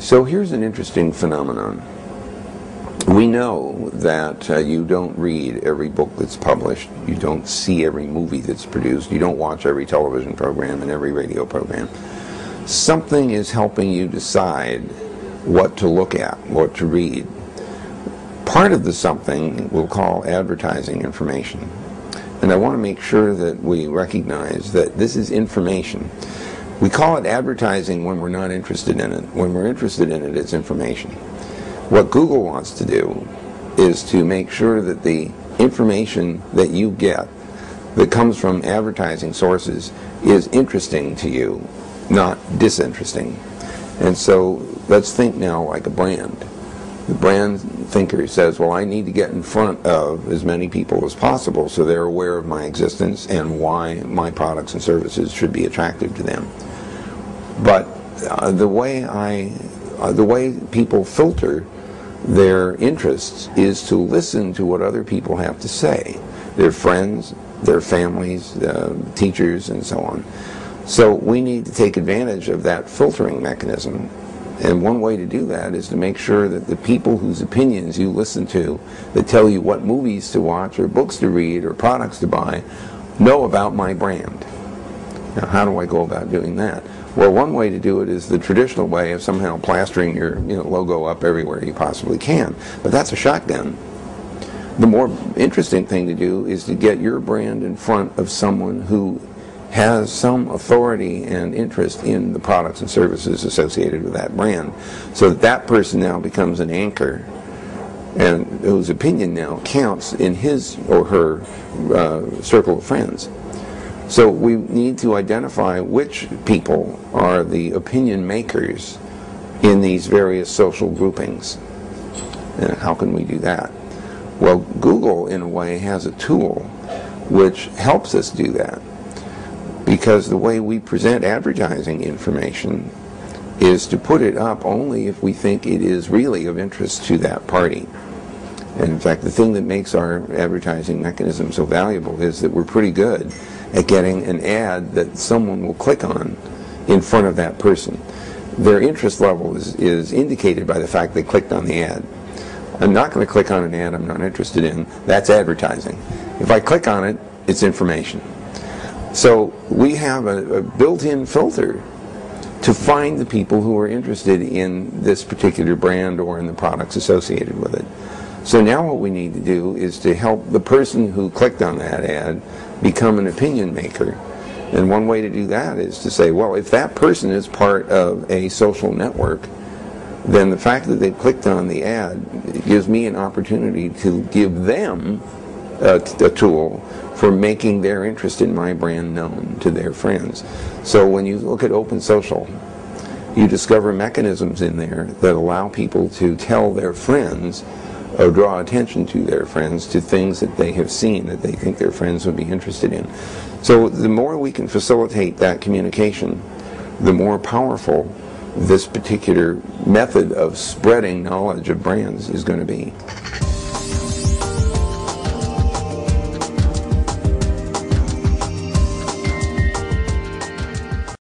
So here's an interesting phenomenon. We know that you don't read every book that's published, you don't see every movie that's produced, you don't watch every television program and every radio program. Something is helping you decide what to look at, what to read. Part of the something we'll call advertising information. And I want to make sure that we recognize that this is information. We call it advertising when we're not interested in it. When we're interested in it, it's information. What Google wants to do is to make sure that the information that you get that comes from advertising sources is interesting to you, not disinteresting. And so let's think now like a brand. The brand thinker says, well, I need to get in front of as many people as possible so they're aware of my existence and why my products and services should be attractive to them. But the way people filter their interests is to listen to what other people have to say, their friends, their families, teachers, and so on. So we need to take advantage of that filtering mechanism. And one way to do that is to make sure that the people whose opinions you listen to, that tell you what movies to watch or books to read or products to buy, know about my brand. Now, how do I go about doing that? Well, one way to do it is the traditional way of somehow plastering your logo up everywhere you possibly can. But that's a shotgun. The more interesting thing to do is to get your brand in front of someone who has some authority and interest in the products and services associated with that brand, so that that person now becomes an anchor and whose opinion now counts in his or her circle of friends. So we need to identify which people are the opinion makers in these various social groupings. And how can we do that? Well, Google, in a way, has a tool which helps us do that, because the way we present advertising information is to put it up only if we think it is really of interest to that party. And in fact, the thing that makes our advertising mechanism so valuable is that we're pretty good at getting an ad that someone will click on in front of that person. Their interest level is indicated by the fact they clicked on the ad. I'm not going to click on an ad I'm not interested in. That's advertising. If I click on it, it's information. So we have a built-in filter to find the people who are interested in this particular brand or in the products associated with it. So now what we need to do is to help the person who clicked on that ad become an opinion maker. And one way to do that is to say, well, if that person is part of a social network, then the fact that they clicked on the ad gives me an opportunity to give them a tool for making their interest in my brand known to their friends. So when you look at open social, you discover mechanisms in there that allow people to tell their friends or draw attention to their friends to things that they have seen that they think their friends would be interested in. So the more we can facilitate that communication, the more powerful this particular method of spreading knowledge of brands is going to be.